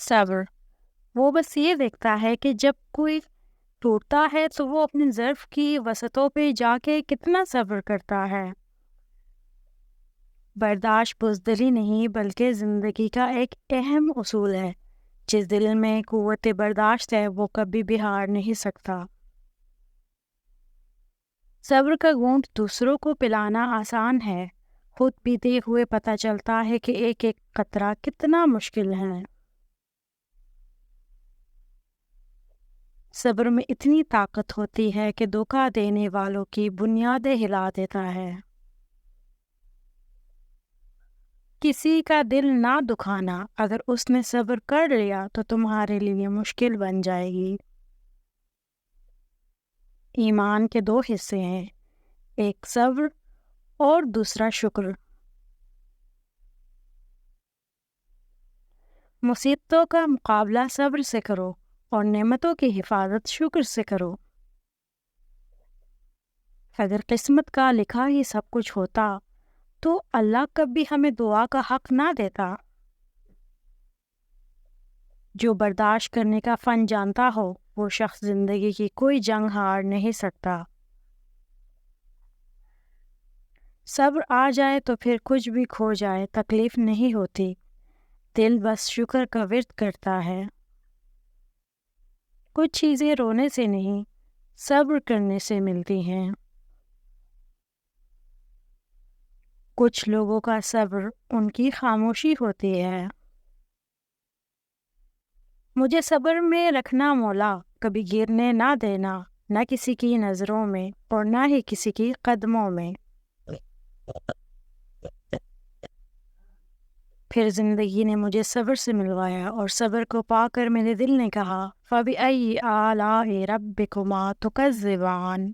صبر وہ بس یہ دیکھتا ہے کہ جب کوئی ٹوٹتا ہے تو وہ اپنے ظرف کی وسعتوں پہ جا کے کتنا صبر کرتا ہے۔ برداشت بزدلی نہیں بلکہ زندگی کا ایک اہم اصول ہے۔ جس دل میں قوت برداشت ہے وہ کبھی بھی ہار نہیں سکتا۔ صبر کا گھونٹ دوسروں کو پلانا آسان ہے، خود پیتے ہوئے پتہ چلتا ہے کہ ایک ایک قطرہ کتنا مشکل ہے۔ صبر میں اتنی طاقت ہوتی ہے کہ دھوکہ دینے والوں کی بنیادیں ہلا دیتا ہے۔ کسی کا دل نہ دکھانا، اگر اس نے صبر کر لیا تو تمہارے لیے مشکل بن جائے گی۔ ایمان کے دو حصے ہیں، ایک صبر اور دوسرا شکر۔ مصیبتوں کا مقابلہ صبر سے کرو اور نعمتوں کی حفاظت شکر سے کرو۔ اگر قسمت کا لکھا ہی سب کچھ ہوتا تو اللہ کبھی ہمیں دعا کا حق نہ دیتا۔ جو برداشت کرنے کا فن جانتا ہو وہ شخص زندگی کی کوئی جنگ ہار نہیں سکتا۔ صبر آ جائے تو پھر کچھ بھی کھو جائے تکلیف نہیں ہوتی، دل بس شکر کا ورد کرتا ہے۔ کچھ چیزیں رونے سے نہیں، صبر کرنے سے ملتی ہیں۔ کچھ لوگوں کا صبر ان کی خاموشی ہوتی ہے۔ مجھے صبر میں رکھنا مولا، کبھی گرنے نہ دینا، نہ کسی کی نظروں میں اور نہ ہی کسی کی قدموں میں۔ پھر زندگی نے مجھے صبر سے ملوایا اور صبر کو پا کر میرے دل نے کہا فَبِأَيِّ آلَاءِ رَبِّكُمَا تُكَذِّبَانِ۔